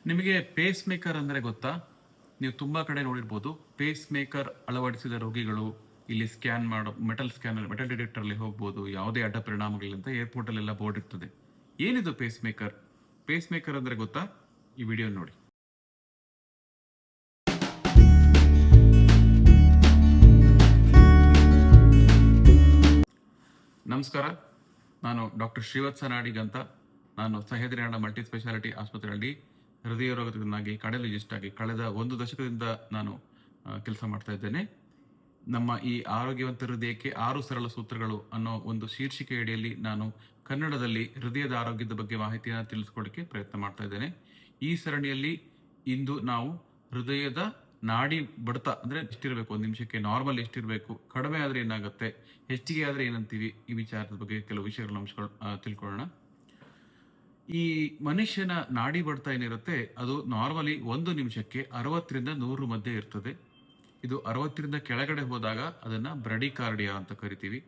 ನಿಮಗೆ phase maker ಅಂದರೆ ಗೊತ್ತಾ? ನೀವು ತುಂಬ ಕಡೆ ನೋಡಿರ್ಬೋದು. ಪೇಸ್ ಮೇಕರ್ ಅಳವಡಿಸಿದ ರೋಗಿಗಳು ಇಲ್ಲಿ ಸ್ಕ್ಯಾನ್ ಮಾಡೋ ಮೆಟಲ್ ಡಿಟೆಕ್ಟರಲ್ಲಿ ಹೋಗ್ಬೋದು, ಯಾವುದೇ ಅಡ್ಡ ಪರಿಣಾಮಗಳಿಲ್ಲಂತ ಏರ್ಪೋರ್ಟಲ್ಲೆಲ್ಲ ಬೋರ್ಡ್ ಇರ್ತದೆ. ಏನಿದು ಪೇಸ್ ಮೇಕರ್? ಪೇಸ್ ಮೇಕರ್ ಅಂದರೆ ಗೊತ್ತಾ? ಈ ವಿಡಿಯೋ ನೋಡಿ. ನಮಸ್ಕಾರ, ನಾನು ಡಾಕ್ಟರ್ ಶ್ರೀವತ್ಸ ನಾಡಿಗ್ ಅಂತ. ನಾನು ಸಹ್ಯಾದ್ರಿ ಮಲ್ಟಿ ಸ್ಪೆಷಾಲಿಟಿ ಆಸ್ಪತ್ರೆಯಲ್ಲಿ ಹೃದಯ ರೋಗತಜ್ಞನಾಗಿ ಕಾರ್ಡಿಯಾಲಜಿಸ್ಟ್ ಆಗಿ ಕಳೆದ 1 ದಶಕದಿಂದ ನಾನು ಕೆಲಸ ಮಾಡ್ತಾ ಇದ್ದೇನೆ. ನಮ್ಮ ಈ ಆರೋಗ್ಯವಂತ ಹೃದಯಕ್ಕೆ 6 ಸರಳ ಸೂತ್ರಗಳು ಅನ್ನೋ ಒಂದು ಶೀರ್ಷಿಕೆ ಅಡಿಯಲ್ಲಿ ನಾನು ಕನ್ನಡದಲ್ಲಿ ಹೃದಯದ ಆರೋಗ್ಯದ ಬಗ್ಗೆ ಮಾಹಿತಿಯನ್ನು ತಿಳಿಸ್ಕೊಡಕ್ಕೆ ಪ್ರಯತ್ನ ಮಾಡ್ತಾ ಇದ್ದೇನೆ. ಈ ಸರಣಿಯಲ್ಲಿ ಇಂದು ನಾವು ಹೃದಯದ ನಾಡಿ ಬಡಿತ ಅಂದರೆ ಎಷ್ಟಿರಬೇಕು, 1 ನಿಮಿಷಕ್ಕೆ ನಾರ್ಮಲ್ ಎಷ್ಟಿರಬೇಕು, ಕಡಿಮೆ ಆದರೆ ಏನಾಗುತ್ತೆ, ಹೆಚ್ಚಿಗೆ ಆದರೆ ಏನಂತೀವಿ, ಈ ವಿಚಾರದ ಬಗ್ಗೆ ಕೆಲವು ವಿಷಯಗಳ ತಿಳ್ಕೊಳ್ಳೋಣ. ಈ ಮನುಷ್ಯನ ನಾಡಿ ಬಡಿತ ಏನಿರುತ್ತೆ ಅದು ನಾರ್ಮಲಿ 1 ನಿಮಿಷಕ್ಕೆ 60ರಿಂದ 100 ಮಧ್ಯೆ ಇರ್ತದೆ. ಇದು 60ರಿಂದ ಕೆಳಗಡೆ ಹೋದಾಗ ಅದನ್ನ ಬ್ರಡಿಕಾರ್ಡಿಯಾ ಅಂತ ಕರಿತೀವಿ.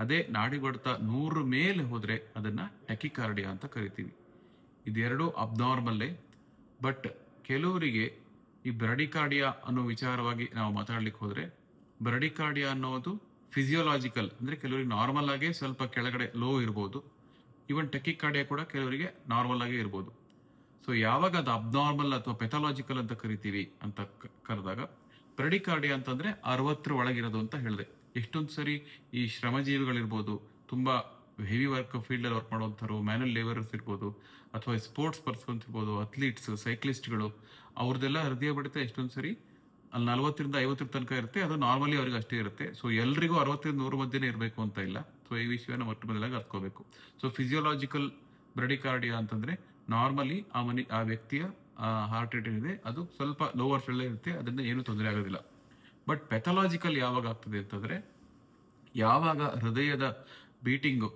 ಅದೇ ನಾಡಿ ಬಡಿತ 100 ಮೇಲೆ ಹೋದ್ರೆ ಅದನ್ನ ಟೆಕಿಕಾರ್ಡಿಯಾ ಅಂತ ಕರಿತೀವಿ. ಇದೆರಡು ಅಬ್ನಾರ್ಮಲ್ಲೇ. ಬಟ್ ಕೆಲವರಿಗೆ ಈ ಬ್ರಡಿಕಾರ್ಡಿಯಾ ಅನ್ನೋ ವಿಚಾರವಾಗಿ ನಾವು ಮಾತಾಡ್ಲಿಕ್ಕೆ ಹೋದ್ರೆ, ಬ್ರಡಿಕಾರ್ಡಿಯಾ ಅನ್ನೋದು ಫಿಸಿಯೋಲಾಜಿಕಲ್, ಅಂದ್ರೆ ಕೆಲವರಿಗೆ ನಾರ್ಮಲ್ ಆಗೇ ಸ್ವಲ್ಪ ಕೆಳಗಡೆ ಲೋ ಇರ್ಬೋದು. ಈವನ್ ಟೆಕಿಕಾರ್ಡಿಯಾ ಕೂಡ ಕೆಲವರಿಗೆ ನಾರ್ಮಲ್ ಆಗೇ ಇರ್ಬೋದು. ಸೊ ಯಾವಾಗ ಅದು ಅಬ್ನಾರ್ಮಲ್ ಅಥವಾ ಪೆಥಾಲಜಿಕಲ್ ಅಂತ ಕರಿತೀವಿ ಅಂತ ಕರೆದಾಗ, ಬ್ರಡಿಕಾರ್ಡಿಯಾ ಅಂತಂದ್ರೆ 60ರ ಒಳಗಿರೋದು ಅಂತ ಹೇಳಿದೆ. ಎಷ್ಟೊಂದು ಸರಿ ಈ ಶ್ರಮಜೀವಿಗಳಿರ್ಬೋದು, ತುಂಬಾ ಹೆವಿ ಫೀಲ್ಡಲ್ಲಿ ವರ್ಕ್ ಮಾಡುವಂಥವ್ರು, ಮ್ಯಾನುವಲ್ ಲೇಬರ್ಸ್ ಇರ್ಬೋದು, ಅಥವಾ ಸ್ಪೋರ್ಟ್ಸ್ ಪರ್ಸನ್ಸ್ ಇರ್ಬೋದು, ಅಥ್ಲೀಟ್ಸ್, ಸೈಕ್ಲಿಸ್ಟ್ಗಳು, ಅವ್ರದ್ದೆಲ್ಲ ಹೃದಯ ಬಡಿತ ಎಷ್ಟೊಂದು ಸರಿ ಅಲ್ಲಿ 40ರಿಂದ 50 ತನಕ ಇರುತ್ತೆ. ಅದು ನಾರ್ಮಲಿ ಅವ್ರಿಗೆ ಅಷ್ಟೇ ಇರುತ್ತೆ. ಸೊ ಎಲ್ರಿಗೂ 60ರಿಂದ 100 ಮಧ್ಯೆನೇ ಇರಬೇಕು ಅಂತ ಇಲ್ಲ. ಸೊ ಈ ವಿಷಯನ ಮೊಟ್ಟ ಮೊದಲಾಗಿ ಅರ್ತ್ಕೋಬೇಕು. ಸೊ ಫಿಸಿಯೋಲಾಜಿಕಲ್ ಬ್ರಡಿಕಾರ್ಡಿಯಾ ಅಂತಂದ್ರೆ ನಾರ್ಮಲಿ ಆ ವ್ಯಕ್ತಿಯ ಹಾರ್ಟ್ ರೇಟ್ ಏನಿದೆ ಅದು ಸ್ವಲ್ಪ ಲೋವರ್ ಶೆಲ್ ಇರುತ್ತೆ, ಅದರಿಂದ ಏನು ತೊಂದರೆ ಆಗೋದಿಲ್ಲ. ಬಟ್ ಪೆಥಾಲಜಿಕಲ್ ಯಾವಾಗ ಆಗ್ತದೆ ಅಂತಂದ್ರೆ, ಯಾವಾಗ ಹೃದಯದ ಬೀಟಿಂಗು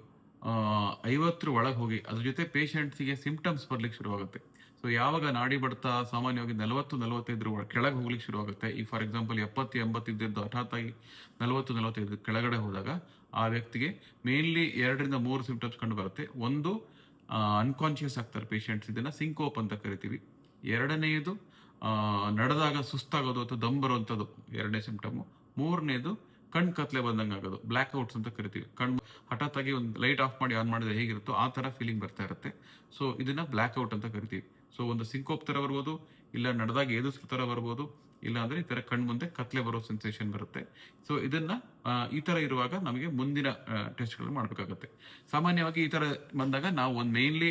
50ರ ಒಳಗೆ ಹೋಗಿ ಅದ್ರ ಜೊತೆ ಪೇಷಂಟ್ಸಿಗೆ ಸಿಂಪ್ಟಮ್ಸ್ ಬರ್ಲಿಕ್ಕೆ ಶುರುವಾಗುತ್ತೆ. ಸೊ ಯಾವಾಗ ನಾಡಿ ಬಡಿತ ಸಾಮಾನ್ಯವಾಗಿ 40-45 ಕೆಳಗೆ ಹೋಗ್ಲಿಕ್ಕೆ ಶುರುವಾಗುತ್ತೆ, ಈ ಫಾರ್ ಎಕ್ಸಾಂಪಲ್ 70-80 ಇದ್ದಿದ್ದು ಹಠಾತ್ ಆಗಿ 40-45 ಕೆಳಗಡೆ ಹೋದಾಗ ಆ ವ್ಯಕ್ತಿಗೆ ಮೇನ್ಲಿ 2ರಿಂದ 3 ಸಿಂಪ್ಟಮ್ಸ್ ಕಂಡು ಬರುತ್ತೆ. ಒಂದು, ಅನ್ಕಾನ್ಶಿಯಸ್ ಆಗ್ತಾರೆ ಪೇಷಂಟ್ಸ್, ಇದನ್ನ ಸಿಂಕೋಪ್ ಅಂತ ಕರಿತೀವಿ. ಎರಡನೆಯದು, ನಡೆದಾಗ ಸುಸ್ತಾಗೋದು ಅಥವಾ ದಮ್ ಬರುವಂಥದ್ದು 2ನೇ ಸಿಂಪ್ಟಮು. 3ನೇದು, ಕಣ್ ಕತ್ಲೆ ಬಂದಂಗೆ ಆಗೋದು, ಬ್ಲ್ಯಾಕ್ ಔಟ್ಸ್ ಅಂತ ಕರಿತೀವಿ. ಕಣ್ಣು ಹಠಾತ್ ಆಗಿ ಒಂದು ಲೈಟ್ ಆಫ್ ಮಾಡಿ ಆನ್ ಮಾಡಿದ್ರೆ ಹೇಗಿರುತ್ತೋ ಆ ತರ ಫೀಲಿಂಗ್ ಬರ್ತಾ ಇರುತ್ತೆ. ಸೊ ಇದನ್ನ ಬ್ಲ್ಯಾಕ್ ಔಟ್ ಅಂತ ಕರಿತೀವಿ. ಸೊ ಒಂದು ಸಿಂಕೋಪ್ ತರ ಬರ್ಬೋದು, ಇಲ್ಲ ನಡೆದಾಗ ಏದುಸ್ರ ತರ ಬರ್ಬೋದು, ಇಲ್ಲ ಅಂದ್ರೆ ಈ ತರ ಕಣ್ ಮುಂದೆ ಕತ್ಲೆ ಬರೋ ಸೆನ್ಸೇಷನ್ ಬರುತ್ತೆ. ಸೊ ಇದನ್ನ ಈ ತರ ಇರುವಾಗ ನಮಗೆ ಮುಂದಿನ ಟೆಸ್ಟ್ಗಳು ಮಾಡ್ಬೇಕಾಗತ್ತೆ. ಸಾಮಾನ್ಯವಾಗಿ ಈ ತರ ಬಂದಾಗ ನಾವು ಒಂದು ಮೇನ್ಲಿ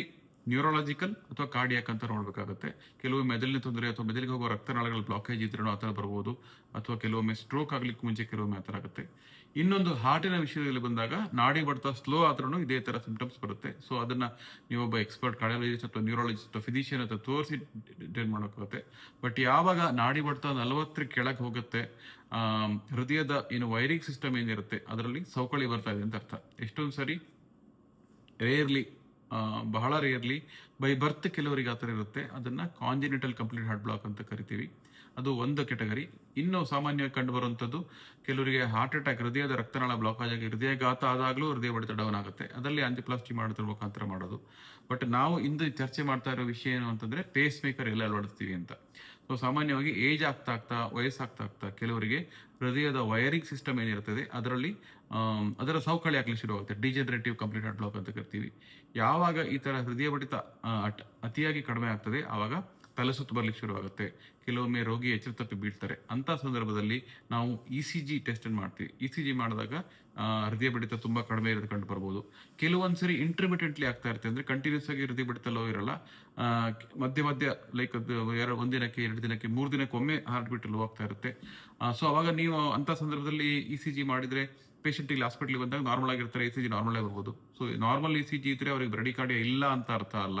ನ್ಯೂರಾಲಜಿಕಲ್ ಅಥವಾ ಕಾರ್ಡಿಯಾಕ್ ಅಂತ ನೋಡ್ಬೇಕಾಗುತ್ತೆ. ಕೆಲವು ಮೆದುಳಿನ ತೊಂದರೆ ಅಥವಾ ಮೆದುಳಿಗೆ ಹೋಗೋ ರಕ್ತನಾಳಗಳ ಬ್ಲಾಕೇಜ್ ಇದ್ರೂ ಆ ಥರ ಬರ್ಬೋದು, ಅಥವಾ ಕೆಲವೊಮ್ಮೆ ಸ್ಟ್ರೋಕ್ ಆಗ್ಲಿಕ್ಕೆ ಮುಂಚೆ ಕೆಲವೊಮ್ಮೆ ಆ ಥರ ಆಗುತ್ತೆ. ಇನ್ನೊಂದು ಹಾರ್ಟಿನ ವಿಷಯದಲ್ಲಿ ಬಂದಾಗ ನಾಡಿ ಬಡ್ತಾ ಸ್ಲೋ ಆದ್ರೂ ಇದೇ ತರ ಸಿಂಪ್ಟಮ್ಸ್ ಬರುತ್ತೆ. ಸೊ ಅದನ್ನ ನೀವೊಬ್ಬ ಎಕ್ಸ್ಪರ್ಟ್ ಕಾರ್ಡಿಯಾಲಜಿಸ್ಟ್ ಅಥವಾ ನ್ಯೂರಾಲಜಿಸ್ಟ್ ಅಥವಾ ಫಿಸಿಷಿಯನ್ ಅಥವಾ ತೋರಿಸಿ ಡಿಟೈನ್ ಮಾಡೋಕ್ಕಾಗುತ್ತೆ. ಬಟ್ ಯಾವಾಗ ನಾಡಿ ಬಡ್ತಾ 40ರ ಕೆಳಗೆ ಹೋಗುತ್ತೆ, ಹೃದಯದ ಏನು ವೈರಿಂಗ್ ಸಿಸ್ಟಮ್ ಏನಿರುತ್ತೆ ಅದರಲ್ಲಿ ಸವಕಳಿ ಬರ್ತಾ ಇದೆ ಅಂತ ಅರ್ಥ. ಎಷ್ಟೊಂದು ಸರಿ ರೇರ್ಲಿ, ಬಹಳ ರೇರ್ಲಿ ಬೈ ಬರ್ತ್ ಕೆಲವರಿಗೆ ಆ ಥರ ಇರುತ್ತೆ. ಅದನ್ನ ಕಾಂಜಿನಿಟಲ್ ಕಂಪ್ಲೀಟ್ ಹಾರ್ಟ್ ಬ್ಲಾಕ್ ಅಂತ ಕರಿತೀವಿ. ಅದು ಒಂದು ಕೆಟಗರಿ. ಇನ್ನು ಸಾಮಾನ್ಯವಾಗಿ ಕಂಡು ಬರುವಂಥದ್ದು, ಕೆಲವರಿಗೆ ಹಾರ್ಟ್ ಅಟ್ಯಾಕ್, ಹೃದಯದ ರಕ್ತನಾಳ ಬ್ಲಾಕೇಜ್ ಆಗಿ ಹೃದಯಘಾತ ಆದಾಗಲೂ ಹೃದಯ ಬಡಿತ ಡೌನ್ ಆಗುತ್ತೆ. ಅದರಲ್ಲಿ ಆಂಜಿಯೋಪ್ಲಾಸ್ಟಿ ಮಾಡೋದ್ರ ಮುಖಾಂತರ ಮಾಡೋದು. ಬಟ್ ನಾವು ಇಂದು ಚರ್ಚೆ ಮಾಡ್ತಾ ಇರೋ ವಿಷಯ ಏನು ಅಂತಂದ್ರೆ, ಪೇಸ್ ಮೇಕರ್ ಎಲ್ಲ ಅಳವಡಿಸ್ತೀವಿ ಅಂತ. ಸೊ ಸಾಮಾನ್ಯವಾಗಿ ಏಜ್ ಆಗ್ತಾ ವಯಸ್ಸಾಗ್ತಾ ಕೆಲವರಿಗೆ ಹೃದಯದ ವೈರಿಂಗ್ ಸಿಸ್ಟಮ್ ಏನಿರ್ತದೆ ಅದರಲ್ಲಿ ಅದರ ಸವಕಳಿ ಆಗ್ಲಿಕ್ಕೆ ಶುರುವಾಗುತ್ತೆ. ಡಿಜನರೇಟಿವ್ ಕಂಪ್ಲೀಟ್ ಹಾರ್ಟ್ ಬ್ಲಾಕ್ ಅಂತ ಕರಿತೀವಿ. ಯಾವಾಗ ಈ ತರ ಹೃದಯ ಬಡಿತ ಅತಿಯಾಗಿ ಕಡಿಮೆ ಆಗ್ತದೆ, ಆವಾಗ ತಲೆಸುತ್ತು ಬರ್ಲಿಕ್ಕೆ ಶುರುವಾಗುತ್ತೆ. ಕೆಲವೊಮ್ಮೆ ರೋಗಿ ಎಚ್ಚರ ತಪ್ಪಿ ಬೀಳ್ತಾರೆ. ಅಂತ ಸಂದರ್ಭದಲ್ಲಿ ನಾವು ECG ಟೆಸ್ಟ್ ಮಾಡ್ತೀವಿ. ECG ಮಾಡಿದಾಗ ಹೃದಯ ಬಡಿತ ತುಂಬಾ ಕಡಿಮೆ ಇರೋದು ಕಂಡು ಬರ್ಬೋದು. ಕೆಲವೊಂದ್ಸರಿ ಇಂಟರ್ಮಿಟೆಂಟ್ಲಿ ಆಗ್ತಾ ಇರುತ್ತೆ, ಅಂದ್ರೆ ಕಂಟಿನ್ಯೂಸ್ ಆಗಿ ಹೃದಯ ಬಡಿತ ಲೋ ಇರಲ್ಲ, ಮಧ್ಯ ಲೈಕ್ 1 ದಿನಕ್ಕೆ 2 ದಿನಕ್ಕೆ 3 ದಿನಕ್ಕೆ ಒಮ್ಮೆ ಹಾರ್ಟ್ ಬೀಟ್ ಲೋ ಆಗ್ತಾ ಇರುತ್ತೆ. ಸೊ ಅವಾಗ ನೀವು ಅಂತ ಸಂದರ್ಭದಲ್ಲಿ ECG ಮಾಡಿದ್ರೆ ಪೇಷಂಟ್ ಇಲ್ಲಿ ಹಾಸ್ಪಿಟಲ್ ಬಂದಾಗ ನಾರ್ಮಲ್ ಆಗಿರ್ತಾರೆ, ECG ನಾರ್ಮಲ್ ಆಗಿ ಬರ್ಬೋದು. ಸೊ ನಾರ್ಮಲ್ ECG ಇದ್ರೆ ಅವ್ರಿಗೆ ಬ್ರಡಿಕಾರ್ಡಿಯಾ ಇಲ್ಲ ಅಂತ ಅರ್ಥ ಅಲ್ಲ.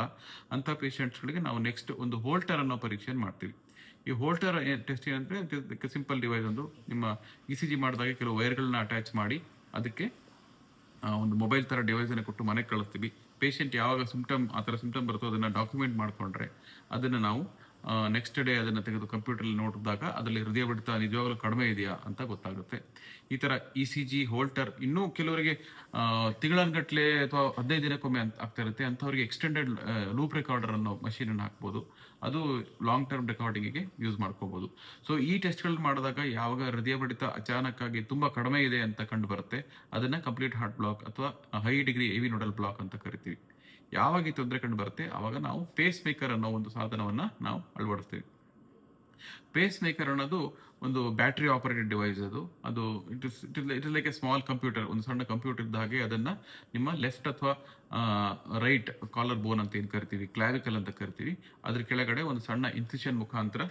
ಅಂತ ಪೇಷಂಟ್ಸ್ಗಳಿಗೆ ನಾವು ನೆಕ್ಸ್ಟ್ ಒಂದು ಹೋಲ್ಟರ್ ಅನ್ನೋ ಪರೀಕ್ಷೆ ಮಾಡ್ತೀವಿ. ಈ ಹೋಲ್ಟರ್ ಟೆಸ್ಟ್ ಏನಂದ್ರೆ, ಸಿಂಪಲ್ ಡಿವೈಸ್ ಒಂದು, ನಿಮ್ಮ ECG ಮಾಡಿದಾಗ ಕೆಲವು ವೈರ್ಗಳನ್ನ ಅಟ್ಯಾಚ್ ಮಾಡಿ ಅದಕ್ಕೆ ಒಂದು ಮೊಬೈಲ್ ತರ ಡಿವೈಸ್ ಅನ್ನು ಕೊಟ್ಟು ಮನೆಗೆ ಕಳಿಸ್ತೀವಿ. ಪೇಷಂಟ್ ಯಾವಾಗ ಆ ಥರ ಸಿಂಪ್ಟಮ್ ಬರುತ್ತೋ ಅದನ್ನ ಡಾಕ್ಯುಮೆಂಟ್ ಮಾಡ್ಕೊಂಡ್ರೆ ಅದನ್ನ ನಾವು ನೆಕ್ಸ್ಟ್ ಡೇ ಅದನ್ನು ತೆಗೆದು ಕಂಪ್ಯೂಟರ್ ನೋಡಿದಾಗ ಅದರಲ್ಲಿ ಹೃದಯ ಬಡಿತ ನಿಜವಾಗ್ಲೂ ಕಡಿಮೆ ಇದೆಯಾ ಅಂತ ಗೊತ್ತಾಗುತ್ತೆ. ಈ ತರ ECG, ಹೋಲ್ಟರ್, ಇನ್ನೂ ಕೆಲವರಿಗೆ ತಿಂಗಳನ್ಗಟ್ಲೆ ಅಥವಾ 15 ದಿನಕ್ಕೊಮ್ಮೆ ಆಗ್ತಾ ಇರುತ್ತೆ. ಅಂಥವ್ರಿಗೆ ಎಕ್ಸ್ಟೆಂಡೆಡ್ ಲೂಪ್ ರೆಕಾರ್ಡರ್ ಅನ್ನೋ ಮಷೀನ್ ಅನ್ನು ಹಾಕ್ಬೋದು. ಅದು ಲಾಂಗ್ ಟರ್ಮ್ ರೆಕಾರ್ಡಿಂಗಿಗೆ ಯೂಸ್ ಮಾಡ್ಕೋಬಹುದು. ಸೊ ಈ ಟೆಸ್ಟ್ಗಳು ಮಾಡಿದಾಗ ಯಾವಾಗ ಹೃದಯ ಬಡಿತ ಅಚಾನಕ್ ಆಗಿ ತುಂಬಾ ಕಡಿಮೆ ಇದೆ ಅಂತ ಕಂಡು ಬರುತ್ತೆ, ಅದನ್ನ ಕಂಪ್ಲೀಟ್ ಹಾರ್ಟ್ ಬ್ಲಾಕ್ ಅಥವಾ high degree AV nodal block ಅಂತ ಕರಿತೀವಿ. ಯಾವಾಗ ಈ ತೊಂದರೆ ಕಂಡು ಬರುತ್ತೆ ಆವಾಗ ನಾವು ಪೇಸ್ ಮೇಕರ್ ಅನ್ನೋ ಒಂದು ಸಾಧನವನ್ನ ನಾವು ಅಳವಡಿಸ್ತೀವಿ. ಪೇಸ್ ಮೇಕರ್ ಅನ್ನೋದು ಒಂದು ಬ್ಯಾಟರಿ ಆಪರೇಟೆಡ್ ಡಿವೈಸ್. ಅದು it is like A small computer, ಒಂದು ಸಣ್ಣ ಕಂಪ್ಯೂಟರ್ ಇದ್ದ ಹಾಗೆ ಅದನ್ನ ನಿಮ್ಮ ಲೆಫ್ಟ್ ಅಥವಾ ರೈಟ್ ಕಾಲರ್ ಬೋನ್ ಅಂತ ಏನು ಕರಿತೀವಿ, ಕ್ಲಾವಿಕಲ್ ಅಂತ ಕರಿತೀವಿ, ಅದ್ರ ಕೆಳಗಡೆ ಒಂದು ಸಣ್ಣ ಇನ್ಸಿಷನ್ ಮುಖಾಂತರ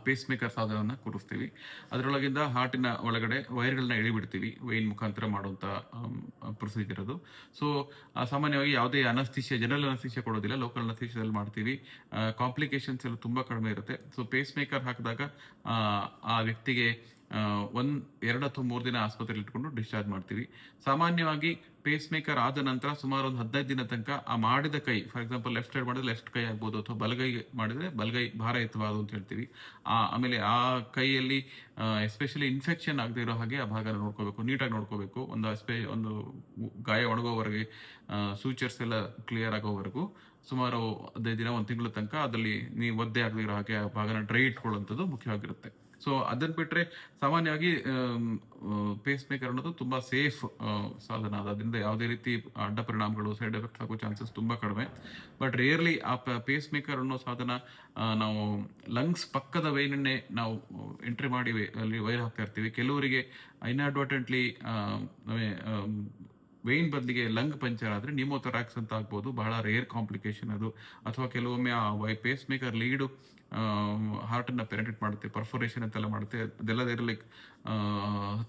ಪೇಸ್ ಮೇಕರ್ ಸಾಧನವನ್ನು ಕೂರಿಸ್ತೀವಿ. ಅದರೊಳಗಿಂದ ಹಾರ್ಟಿನ ಒಳಗಡೆ ವೈರ್ಗಳನ್ನ ಎಳಿಬಿಡ್ತೀವಿ, ವೈನ್ ಮುಖಾಂತರ ಮಾಡುವಂಥ ಪ್ರೊಸೀಜರ್ ಅದು. ಸೊ ಸಾಮಾನ್ಯವಾಗಿ ಯಾವುದೇ ಅನಸ್ತೀಶಿಯಾ, ಜನರಲ್ ಅನಸ್ತೀಶಿಯಾ ಕೊಡೋದಿಲ್ಲ, ಲೋಕಲ್ ಅನಸ್ತೀಶಿಯಾದಲ್ಲಿ ಮಾಡ್ತೀವಿ. ಕಾಂಪ್ಲಿಕೇಶನ್ಸ್ ಎಲ್ಲ ತುಂಬ ಕಡಿಮೆ ಇರುತ್ತೆ. ಸೊ ಪೇಸ್ ಮೇಕರ್ ಹಾಕಿದಾಗ ಆ ವ್ಯಕ್ತಿಗೆ 2 ಅಥವಾ 3 ದಿನ ಆಸ್ಪತ್ರೆಯಲ್ಲಿ ಇಟ್ಕೊಂಡು ಡಿಸ್ಚಾರ್ಜ್ ಮಾಡ್ತೀವಿ. ಸಾಮಾನ್ಯವಾಗಿ ಪೇಸ್ ಮೇಕರ್ ಆದ ನಂತರ ಸುಮಾರು ಒಂದು 15 ದಿನ ತನಕ ಆ ಮಾಡಿದ ಕೈ, ಫಾರ್ ಎಕ್ಸಾಂಪಲ್ ಲೆಫ್ಟ್ ಸೈಡ್ ಮಾಡಿದ್ರೆ ಲೆಫ್ಟ್ ಕೈ ಆಗ್ಬೋದು, ಅಥವಾ ಬಲಗೈ ಮಾಡಿದ್ರೆ ಬಲಗೈ ಭಾರಯುತವಾದ ಅಂತ ಹೇಳ್ತೀವಿ. ಆಮೇಲೆ ಆ ಕೈಯಲ್ಲಿ ಎಸ್ಪೆಷಲಿ ಇನ್ಫೆಕ್ಷನ್ ಆಗದೆ ಇರೋ ಹಾಗೆ ಆ ಭಾಗನ ನೋಡ್ಕೋಬೇಕು, ನೀಟಾಗಿ ನೋಡ್ಕೋಬೇಕು. ಒಂದು ಗಾಯ ಒಣಗೋವರೆಗೆ, ಸೂಚರ್ಸ್ ಎಲ್ಲ ಕ್ಲಿಯರ್ ಆಗೋವರೆಗೂ ಸುಮಾರು 15 ದಿನ, 1 ತಿಂಗಳ ತನಕ ಅದರಲ್ಲಿ ನೀವು ಒದ್ದೆ ಆಗದೆ ಇರೋ ಹಾಗೆ ಆ ಭಾಗನ ಡ್ರೈ ಇಟ್ಕೊಳ್ಳುವಂಥದ್ದು ಮುಖ್ಯವಾಗಿರುತ್ತೆ. ಸೊ ಅದನ್ನ ಬಿಟ್ಟರೆ ಸಾಮಾನ್ಯವಾಗಿ ಪೇಸ್ ಮೇಕರ್ ಅನ್ನೋದು ತುಂಬಾ ಸೇಫ್ ಸಾಧನ. ಅದರಿಂದ ಯಾವುದೇ ರೀತಿ ಅಡ್ಡ ಪರಿಣಾಮಗಳು, ಸೈಡ್ ಎಫೆಕ್ಟ್ಸ್ ಆಗೋ ಚಾನ್ಸಸ್ ತುಂಬಾ ಕಡಿಮೆ. ಬಟ್ ರೇರ್ಲಿ ಆ ಪೇಸ್ ಮೇಕರ್ ಅನ್ನೋ ಸಾಧನ ನಾವು ಲಂಗ್ಸ್ ಪಕ್ಕದ ವೈನನ್ನೇ ನಾವು ಎಂಟ್ರಿ ಮಾಡಿ ಅಲ್ಲಿ ವೈರ್ ಹಾಕ್ತಾ ಇರ್ತೀವಿ. ಕೆಲವರಿಗೆ ಇನ್ಅಡ್ವರ್ಟೆಂಟ್ಲಿ ವೈನ್ ಬದಲಿಗೆ ಲಂಗ್ ಪಂಚರ್ ಆದರೆ ನ್ಯೂಮೋಥೊರಾಕ್ಸ್ ಅಂತ ಆಗ್ಬೋದು, ಬಹಳ ರೇರ್ ಕಾಂಪ್ಲಿಕೇಶನ್ ಅದು. ಅಥವಾ ಕೆಲವೊಮ್ಮೆ ಆ ಪೇಸ್ ಮೇಕರ್ ಲೀಡು ಹಾರ್ಟನ್ನು ಪೆನೆಟ್ರೇಟ್ ಮಾಡುತ್ತೆ, ಪರ್ಫೋರೇಷನ್ ಅಂತೆಲ್ಲ ಮಾಡುತ್ತೆ. ಅದೆಲ್ಲ ಲೈಕ್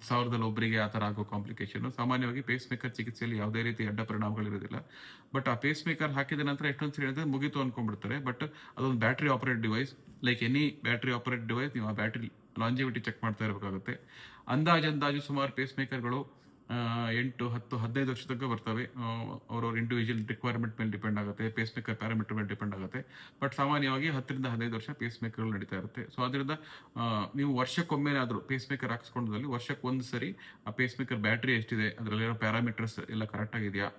10,000 ಒಬ್ಬರಿಗೆ ಆ ಥರ ಆಗೋ ಕಾಂಪ್ಲಿಕೇಶನ್. ಸಾಮಾನ್ಯವಾಗಿ ಪೇಸ್ ಮೇಕರ್ ಚಿಕಿತ್ಸೆಯಲ್ಲಿ ಯಾವುದೇ ರೀತಿ ಅಡ್ಡ ಪರಿಣಾಮಗಳಿರೋದಿಲ್ಲ. ಬಟ್ ಆ ಪೇಸ್ ಮೇಕರ್ ಹಾಕಿದ ನಂತರ ಎಷ್ಟೊಂದು ಸರಿ ಹೇಳಿದ್ರೆ ಮುಗಿತು ಅನ್ಕೊಂಡ್ಬಿಡ್ತಾರೆ. ಬಟ್ ಅದೊಂದು battery operate device, like any battery operate device. ನೀವು ಆ ಬ್ಯಾಟ್ರಿ ಲಾಂಜಿವಿಟಿ ಚೆಕ್ ಮಾಡ್ತಾ ಇರಬೇಕಾಗುತ್ತೆ. ಅಂದಾಜು ಸುಮಾರು ಪೇಸ್ ಮೇಕರ್ಗಳು 8, 10, 15 ವರ್ಷ ತನಕ ಬರ್ತವೆ. ಅವ್ರವ್ರ ಇಂಡಿವಿಜುವಲ್ ರಿಕ್ವೈರ್ಮೆಂಟ್ ಮೇಲೆ ಡಿಪೆಂಡ್ ಆಗುತ್ತೆ, ಪೇಸ್ ಮೇಕರ್ ಪ್ಯಾರಾಮೀಟರ್ ಮೇಲೆ ಡಿಪೆಂಡ್ ಆಗುತ್ತೆ. ಬಟ್ ಸಾಮಾನ್ಯವಾಗಿ 10 ರಿಂದ 15 ವರ್ಷ ಪೇಸ್ ಮೇಕರ್ಗಳು ನಡೀತಾ ಇರುತ್ತೆ. ಸೊ ಅದರಿಂದ ನೀವು ವರ್ಷಕ್ಕೊಮ್ಮೆನಾದರೂ ಪೇಸ್ ಮೇಕರ್ ಹಾಕ್ಸ್ಕೊಂಡಲ್ಲಿ ವರ್ಷಕ್ಕೆ ಒಂದು ಸರಿ ಆ ಪೇಸ್ ಮೇಕರ್ ಬ್ಯಾಟ್ರಿ ಎಷ್ಟಿದೆ, ಅದರಲ್ಲಿರೋ ಪ್ಯಾರಾಮೀಟರ್ಸ್ ಎಲ್ಲ ಕರೆಕ್ಟ್ ಆಗಿದೆಯಾ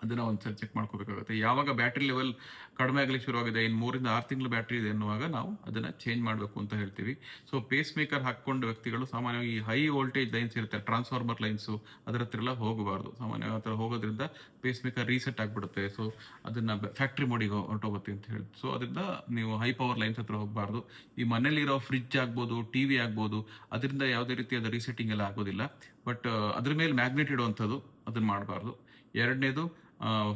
ಅದನ್ನ ಒಂದ್ಸರಿ ಚೆಕ್ ಮಾಡ್ಕೋಬೇಕಾಗುತ್ತೆ. ಯಾವಾಗ ಬ್ಯಾಟ್ರಿ ಲೆವೆಲ್ ಕಡಿಮೆ ಆಗಲಿಕ್ಕೆ ಶುರುವಾಗಿದೆ, ಇನ್ನು 3 ರಿಂದ 6 ತಿಂಗಳು ಬ್ಯಾಟ್ರಿ ಇದೆ ಅನ್ನುವಾಗ ನಾವು ಅದನ್ನ ಚೇಂಜ್ ಮಾಡಬೇಕು ಅಂತ ಹೇಳ್ತೀವಿ. ಸೊ ಪೇಸ್ ಮೇಕರ್ ಹಾಕೊಂಡು ವ್ಯಕ್ತಿಗಳು ಸಾಮಾನ್ಯವಾಗಿ ಹೈ ವೋಲ್ಟೇಜ್ ಲೈನ್ಸ್ ಇರುತ್ತೆ, ಟ್ರಾನ್ಸ್ಫಾರ್ಮರ್ ಲೈನ್ಸ್, ಅದರ ಹತ್ರ ಎಲ್ಲ ಹೋಗಬಾರ್ದು. ಸಾಮಾನ್ಯವಾಗಿ ಆ ಥರ ಹೋಗೋದ್ರಿಂದ ಪೇಸ್ ಮೇಕರ್ ರೀಸೆಟ್ ಆಗಿಬಿಡುತ್ತೆ. ಸೊ ಅದನ್ನ ಫ್ಯಾಕ್ಟ್ರಿ ಮೋಡಿಗೆ ಹೊರಟೋಗುತ್ತೆ ಅಂತ ಹೇಳಿ. ಸೊ ಅದರಿಂದ ನೀವು ಹೈ ಪವರ್ ಲೈನ್ಸ್ ಹತ್ರ ಹೋಗಬಾರ್ದು. ಈ ಮನೇಲಿರೋ ಫ್ರಿಡ್ಜ್ ಆಗ್ಬೋದು, ಟಿವಿ ಆಗ್ಬೋದು, ಅದರಿಂದ ಯಾವುದೇ ರೀತಿಯಾದ ರೀಸೆಟ್ಟಿಂಗ್ ಎಲ್ಲ ಆಗೋದಿಲ್ಲ. ಬಟ್ ಅದ್ರ ಮೇಲೆ ಮ್ಯಾಗ್ನೆಟ್ ಇಡುವಂಥದ್ದು ಅದನ್ನ ಮಾಡಬಾರ್ದು. ಎರಡನೇದು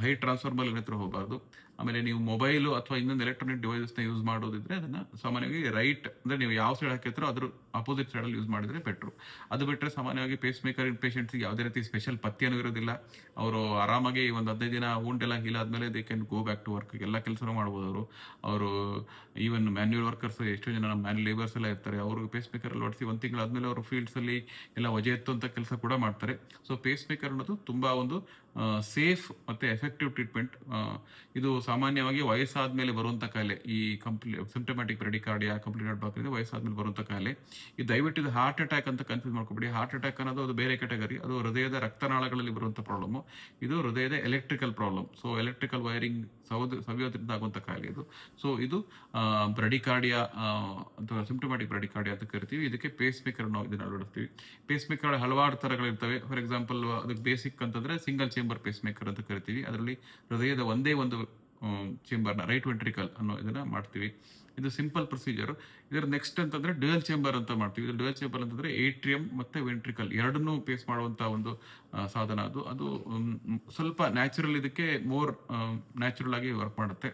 ಹೈ ಟ್ರಾನ್ಸ್ಫಾರ್ಮರ್ ಹತ್ರ ಹೋಗಬಾರ್ದು. ಆಮೇಲೆ ನೀವು ಮೊಬೈಲು ಅಥವಾ ಇನ್ನೊಂದು ಎಲೆಕ್ಟ್ರಾನಿಕ್ ಡಿವೈಸಸ್ನ ಯೂಸ್ ಮಾಡೋದಿದ್ರೆ ಅದನ್ನ ಸಾಮಾನ್ಯವಾಗಿ ರೈಟ್, ಅಂದ್ರೆ ನೀವು ಯಾವ ಸೈಡ್ ಹಾಕಿರ್ತೀರೋ ಅದ್ರ ಅಪೋಸಿಟ್ ಸೈಡಲ್ಲಿ ಯೂಸ್ ಮಾಡಿದ್ರೆ ಬೆಟ್ರು. ಅದು ಬಿಟ್ಟರೆ ಸಾಮಾನ್ಯವಾಗಿ ಪೇಸ್ ಮೇಕರ್ ಪೇಷಂಟ್ಸ್ಗೆ ಯಾವುದೇ ರೀತಿ ಸ್ಪೆಷಲ್ ಪಥ್ಯನೂ ಇರೋದಿಲ್ಲ. ಅವರು ಆರಾಮಾಗಿ ಒಂದು 15 ದಿನ ಉಂಡೆಲ್ಲ ಹೀಲ್ ಆದ್ಮೇಲೆ they can go back to work, ಎಲ್ಲ ಕೆಲಸನೂ ಮಾಡ್ಬೋದು. ಅವರು ಈವನ್ ಮ್ಯಾನ್ಯುವಲ್ ವರ್ಕರ್ಸ್, ಎಷ್ಟೋ ಜನ ನಮ್ಮ ಮ್ಯಾನ್ಯುವಲ್ ಲೇಬರ್ಸ್ ಎಲ್ಲ ಇರ್ತಾರೆ, ಅವರು ಪೇಸ್ ಮೇಕರ್ ಅಲ್ಲಿ ಹೊಡಿಸಿ 1 ತಿಂಗಳು ಆದ್ಮೇಲೆ ಅವರು ಫೀಲ್ಡ್ಸ್ ಅಲ್ಲಿ ಎಲ್ಲ ವಜೆ ಎತ್ತುವಂತ ಕೆಲಸ ಕೂಡ ಮಾಡ್ತಾರೆ. ಸೊ ಪೇಸ್ ಮೇಕರ್ ಅನ್ನೋದು ತುಂಬಾ ಒಂದು ಸೇಫ್ ಮತ್ತೆ ಎಫೆಕ್ಟಿವ್ ಟ್ರೀಟ್ಮೆಂಟ್. ಇದು ಸಾಮಾನ್ಯವಾಗಿ ವಯಸ್ಸಾದ್ಮೇಲೆ ಬರುವಂತ ಕಾಯಿಲೆ. ಈ ಸಿಂಪ್ಟಮ್ಯಾಟಿಕ್ ಬ್ರೆಡಿಕಾರ್ಡಿಯಾ, ಕಂಪ್ಲೀಟ್ ಹಾರ್ಟ್ ಬ್ಲಾಕ್ ಇದೆ ವಯಸ್ಸಾದ್ಮೇಲೆ ಬರುವಂತ ಕಾಯಿಲೆ. ಇದು ದಯವಿಟ್ಟು ಇದು ಹಾರ್ಟ್ ಅಟ್ಯಾಕ್ ಅಂತ ಕನ್ಫ್ಯೂಸ್ ಮಾಡ್ಕೊಬೇಡಿ. ಹಾರ್ಟ್ ಅಟ್ಯಾಕ್ ಅನ್ನೋದು ಅದು ಬೇರೆ ಕ್ಯಾಟಗರಿ, ಅದು ಹೃದಯದ ರಕ್ತನಾಳಗಳಲ್ಲಿ ಬರುವಂತ ಪ್ರಾಬ್ಲಮ್. ಇದು ಹೃದಯದ electrical problem. So electrical wiring ಸವಿಯೋದ್ರಿಂದ ಆಗುವಂತ ಕಾಯಿಲೆ ಇದು. ಸೊ ಇದು ಬ್ರೆಡಿಕಾರ್ಡಿಯಾ ಅಥವಾ ಸಿಂಪ್ಟಮ್ಯಾಟಿಕ್ ಬ್ರೆಡಿಕಾರ್ಡಿಯಾ ಅಂತ ಕರಿತೀವಿ. ಇದಕ್ಕೆ ಪೇಸ್ ಮೇಕರ್ ನಾವು ಇದನ್ನ ಅಳವಡಿಸ್ತೀವಿ. ಪೇಸ್ ಮೇಕರ್ ಹಲವಾರು ತರಗಳಿರ್ತವೆ. ಫಾರ್ ಎಕ್ಸಾಂಪಲ್ ಅದಕ್ಕೆ ಬೇಸಿಕ್ ಅಂತಂದ್ರೆ ಸಿಂಗಲ್ ಚೇಂಬರ್ ಪೇಸ್ ಮೇಕರ್ ಅಂತ ಕರಿತೀವಿ. ಅದರಲ್ಲಿ ಹೃದಯದ ಒಂದೇ ಒಂದು ಚೇಂಬರ್ನ, ರೈಟ್ ವೆಂಟ್ರಿಕಲ್ ಅನ್ನೋ ಇದನ್ನ ಮಾಡ್ತೀವಿ. ಇದು ಸಿಂಪಲ್ ಪ್ರೊಸೀಜರ್. ಇದರ ನೆಕ್ಸ್ಟ್ ಅಂತಂದ್ರೆ ಡ್ಯುಯಲ್ ಚೇಂಬರ್ ಅಂತ ಮಾಡ್ತೀವಿ. ಇದು ಡ್ಯುಯಲ್ ಚೇಂಬರ್ ಅಂತಂದ್ರೆ ಏಟ್ರಿಯಂ ಮತ್ತೆ ವೆಂಟ್ರಿಕಲ್ ಎರಡನ್ನೂ ಪೇಸ್ ಮಾಡುವಂತ ಒಂದು ಸಾಧನ. ಅದು ಸ್ವಲ್ಪ ನ್ಯಾಚುರಲ್, ಇದಕ್ಕೆ ಮೋರ್ ನ್ಯಾಚುರಲ್ ಆಗಿ ವರ್ಕ್ ಮಾಡುತ್ತೆ.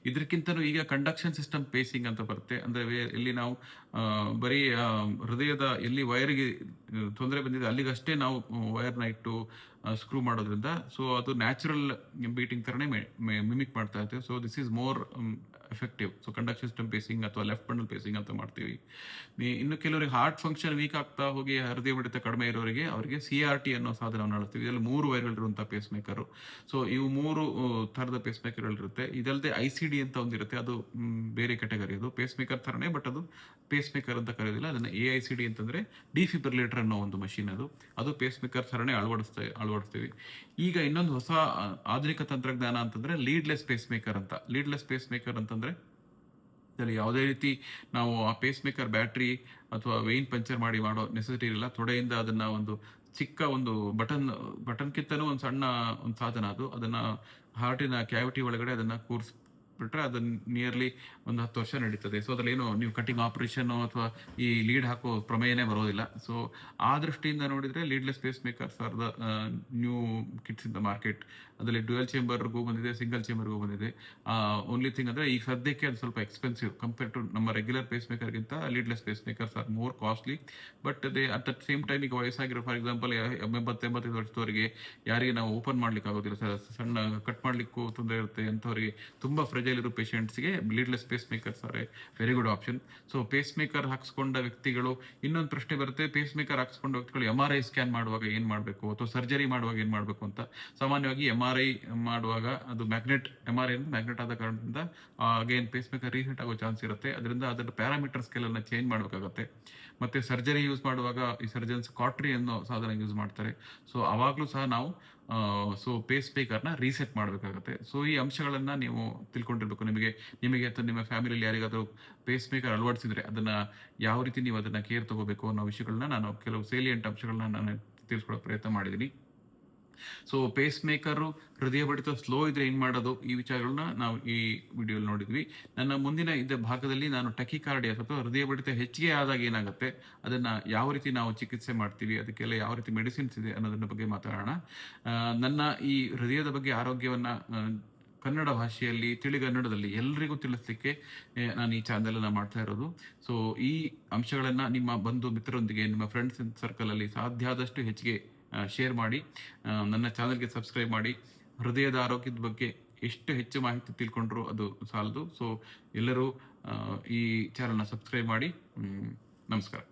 ಇದಕ್ಕಿಂತಲೂ ಈಗ ಕಂಡಕ್ಷನ್ ಸಿಸ್ಟಮ್ ಪೇಸಿಂಗ್ ಅಂತ ಬರುತ್ತೆ. ಅಂದ್ರೆ ಇಲ್ಲಿ ನಾವು ಬರೀ ಹೃದಯದ ಎಲ್ಲಿ ವೈರ್ಗೆ ತೊಂದರೆ ಬಂದಿದೆ ಅಲ್ಲಿಗಷ್ಟೇ ನಾವು ವೈರ್ನ ಇಟ್ಟು ಸ್ಕ್ರೂ ಮಾಡೋದ್ರಿಂದ ಸೊ ಅದು ನ್ಯಾಚುರಲ್ ಬೀಟಿಂಗ್ ಥರನೇ ಮಿಮಿಕ್ ಮಾಡ್ತಾ ಇರ್ತೇವೆ. So this is more effective. So conduction system pacing ಅಥವಾ ಲೆಫ್ಟ್ ಬಂಡಲ್ ಪೇಸಿಂಗ್ ಅಂತ ಮಾಡ್ತೀವಿ. ಇನ್ನು ಕೆಲವರಿಗೆ ಹಾರ್ಟ್ ಫಂಕ್ಷನ್ ವೀಕ್ ಆಗ್ತಾ ಹೋಗಿ ಹೃದಯ ಬಡಿತ ಕಡಿಮೆ ಇರೋರಿಗೆ ಅವರಿಗೆ CRT ಅನ್ನೋ ಸಾಧನವನ್ನು ಅಳಿಸ್ತೀವಿ. ಇದರಲ್ಲಿ 3 ವೈರ್ಗಳಿರುವಂಥ ಪೇಸ್ ಮೇಕರು. ಸೊ ಇವು 3 ಥರದ ಪೇಸ್ ಮೇಕರ್ಗಳಿರುತ್ತೆ. ಇದಲ್ಲದೆ ICD ಅಂತ ಒಂದಿರುತ್ತೆ, ಅದು ಬೇರೆ ಕ್ಯಾಟಗರಿ. ಅದು ಪೇಸ್ ಮೇಕರ್ ಥರನೇ, ಬಟ್ ಅದು ಪೇಸ್ ಮೇಕರ್ ಅಂತ ಕರೆಯೋದಿಲ್ಲ. ಅದನ್ನು AICD ಅಂತಂದರೆ ಡಿಫಿಬ್ರಿಲೇಟರ್ ಅನ್ನೋ ಒಂದು ಮಷೀನ್. ಅದು ಪೇಸ್ ಮೇಕರ್ ಥರನೇ ಅಳವಡಿಸ್ತೀವಿ. ಈಗ ಇನ್ನೊಂದು ಹೊಸ ಆಧುನಿಕ ತಂತ್ರಜ್ಞಾನ ಅಂತಂದ್ರೆ ಲೀಡ್ಲೆಸ್ ಪೇಸ್ ಮೇಕರ್ ಅಂತ. ಲೀಡ್ಲೆಸ್ ಪೇಸ್ ಮೇಕರ್ ಅಂತಂದ್ರೆ ಇದರಲ್ಲಿ ಯಾವುದೇ ರೀತಿ ನಾವು ಆ ಪೇಸ್ ಮೇಕರ್ ಬ್ಯಾಟ್ರಿ ಅಥವಾ ವೇನ್ ಪಂಚರ್ ಮಾಡೋ ನೆಸೆಸಿಟಿ ಇರಲ್ಲ. ತೊಡೆಯಿಂದ ಅದನ್ನ ಒಂದು ಚಿಕ್ಕ ಒಂದು ಬಟನ್ಕಿಂತನೂ ಒಂದು ಸಣ್ಣ ಒಂದು ಸಾಧನ ಅದು. ಅದನ್ನ ಹಾರ್ಟಿನ ಕ್ಯಾವಿಟಿ ಒಳಗಡೆ ಅದನ್ನ ಕೂರಿಸ್ಬಿಟ್ರೆ ಅದು ನಿಯರ್ಲಿ ಒಂದು 10 ವರ್ಷ ನಡೀತದೆ. ಸೊ ಅದ್ರಲ್ಲಿ ಏನು ನೀವು ಕಟಿಂಗ್ ಆಪರೇಷನ್ ಅಥವಾ ಈ ಲೀಡ್ ಹಾಕೋ ಪ್ರಮೇಯನೇ ಬರೋದಿಲ್ಲ. ಸೊ ಆ ದೃಷ್ಟಿಯಿಂದ ನೋಡಿದ್ರೆ leadless pacemakers are the new kits in the market. ಅದರಲ್ಲಿ ಡ್ಯುಯಲ್ ಚೇಂಬರ್ಗೂ ಬಂದಿದೆ, ಸಿಂಗಲ್ ಚೇಂಬರ್ಗೂ ಬಂದಿದೆ. ಓನ್ಲಿ ಥಿಂಗ್ ಅಂದ್ರೆ ಈಗ ಸದ್ಯಕ್ಕೆ ಅದು ಸ್ವಲ್ಪ ಎಕ್ಸ್ಪೆನ್ಸಿವ್ ಕಂಪೇರ್ ಟು ನಮ್ಮ ರೆಗ್ಯುಲರ್ ಪೇಸ್ ಮೇಕರ್ಗಿಂತ. Leadless pacemakers are more costly, but they at the same time ಈಗ ವಯಸ್ಸಾಗಿರೋ, ಫಾರ್ ಎಕ್ಸಾಂಪಲ್ 80-85 ವರ್ಷದವರಿಗೆ ಯಾರಿಗೆ ನಾವು ಓಪನ್ ಮಾಡ್ಲಿಕ್ಕೆ ಆಗೋದಿಲ್ಲ, ಸಣ್ಣ ಕಟ್ ಮಾಡ್ಲಿಕ್ಕೂ ತೊಂದರೆ ಇರುತ್ತೆ ಅಂಥವ್ರಿಗೆ, ತುಂಬಾ ಫ್ರೆಜೈಲ್ ಇರೋ ಪೇಷಂಟ್ಸ್ಗೆ leadless pacemakers are a very good option. So pacemaker ಹಾಕ್ಸ್ಕೊಂಡ ವ್ಯಕ್ತಿಗಳು, ಇನ್ನೊಂದು ಪ್ರಶ್ನೆ ಬರುತ್ತೆ, ಪೇಸ್ ಮೇಕರ್ ಹಾಕ್ಸ್ಕೊಂಡ ವ್ಯಕ್ತಿಗಳು MRI ಸ್ಕ್ಯಾನ್ ಮಾಡುವಾಗ ಏನ್ ಮಾಡಬೇಕು ಅಥವಾ ಸರ್ಜರಿ ಮಾಡುವಾಗ ಏನ್ ಮಾಡಬೇಕು ಅಂತ. ಸಾಮಾನ್ಯವಾಗಿ MRI ಮಾಡುವಾಗ ಅದು ಮ್ಯಾಗ್ನೆಟ್ ಆದ ಕಾರಣದಿಂದ ಅಗೇನ್ ಪೇಸ್ ಮೇಕರ್ ರೀಸೆಟ್ ಆಗೋ ಚಾನ್ಸ್ ಇರುತ್ತೆ. ಅದರಿಂದ ಅದರ ಪ್ಯಾರಾಮೀಟರ್ ಸ್ಕೇಲ್ ಅನ್ನ ಚೇಂಜ್ ಮಾಡಬೇಕಾಗುತ್ತೆ. ಮತ್ತೆ ಸರ್ಜರಿ ಯೂಸ್ ಮಾಡುವಾಗ ಈ ಸರ್ಜನ್ಸ್ ಕಾಟ್ರಿ ಅನ್ನೋ ಸಾಧನ ಯೂಸ್ ಮಾಡ್ತಾರೆ. ಸೊ ಅವಾಗ್ಲೂ ಸಹ ನಾವು ಪೇಸ್ ಮೇಕರ್ನ ರೀಸೆಟ್ ಮಾಡಬೇಕಾಗುತ್ತೆ. ಸೊ ಈ ಅಂಶಗಳನ್ನ ನೀವು ತಿಳ್ಕೊಂಡಿರ್ಬೇಕು. ನಿಮಗೆ ಅಥವಾ ನಿಮ್ಮ ಫ್ಯಾಮಿಲಿಯಲ್ಲಿ ಯಾರಿಗಾದ್ರೂ ಪೇಸ್ ಮೇಕರ್ ಅಳವಡಿಸಿದ್ರೆ ಅದನ್ನ ಯಾವ ರೀತಿ ನೀವು ಅದನ್ನ ಕೇರ್ ತಗೋಬೇಕು ಅನ್ನೋ ವಿಷಯಗಳನ್ನ ನಾನು ಕೆಲವು ಸೇಲಿಯಂಟ್ ಅಂಶಗಳನ್ನ ನಾನು ತಿಳಿಸ್ಕೊಡೋ ಪ್ರಯತ್ನ ಮಾಡಿದ್ದೀನಿ. ಸೊ ಪೇಸ್ ಮೇಕರು ಹೃದಯ ಬಡಿತ ಸ್ಲೋ ಇದ್ರೆ ಏನ್ ಮಾಡೋದು, ಈ ವಿಚಾರಗಳನ್ನ ನಾವು ಈ ವಿಡಿಯೋಲಿ ನೋಡಿದ್ವಿ. ನನ್ನ ಮುಂದಿನ ಭಾಗದಲ್ಲಿ ನಾನು ಟಕಿಕಾರ್ಡಿಯಾ ಅಥವಾ ಹೃದಯ ಬಡಿತ ಹೆಚ್ಚಿಗೆ ಆದಾಗ ಏನಾಗುತ್ತೆ, ಅದನ್ನ ಯಾವ ರೀತಿ ನಾವು ಚಿಕಿತ್ಸೆ ಮಾಡ್ತೀವಿ, ಅದಕ್ಕೆಲ್ಲ ಯಾವ ರೀತಿ ಮೆಡಿಸಿನ್ಸ್ ಇದೆ ಅನ್ನೋದನ್ನ ಬಗ್ಗೆ ಮಾತಾಡೋಣ. ನನ್ನ ಈ ಹೃದಯದ ಬಗ್ಗೆ ಆರೋಗ್ಯವನ್ನ ಕನ್ನಡ ಭಾಷೆಯಲ್ಲಿ, ತಿಳಿಗನ್ನಡದಲ್ಲಿ ಎಲ್ರಿಗೂ ತಿಳಿಸ್ಲಿಕ್ಕೆ ನಾನು ಈ ಚಾನೆಲ್ ಅನ್ನ ಮಾಡ್ತಾ ಇರೋದು. ಸೊ ಈ ಅಂಶಗಳನ್ನ ನಿಮ್ಮ ಬಂಧು ಮಿತ್ರರೊಂದಿಗೆ, ನಿಮ್ಮ ಫ್ರೆಂಡ್ಸ್ ಸರ್ಕಲ್ ಅಲ್ಲಿ ಸಾಧ್ಯ ಆದಷ್ಟು ಹೆಚ್ಚಿಗೆ ಶೇರ್ ಮಾಡಿ. ನನ್ನ ಚಾನಲ್ಗೆ ಸಬ್ಸ್ಕ್ರೈಬ್ ಮಾಡಿ. ಹೃದಯದ ಆರೋಗ್ಯದ ಬಗ್ಗೆ ಎಷ್ಟು ಹೆಚ್ಚು ಮಾಹಿತಿ ತಿಳ್ಕೊಂಡ್ರು ಅದು ಸಾಲದು. ಸೊ ಎಲ್ಲರೂ ಈ ಚಾನಲ್ನ ಸಬ್ಸ್ಕ್ರೈಬ್ ಮಾಡಿ. ನಮಸ್ಕಾರ.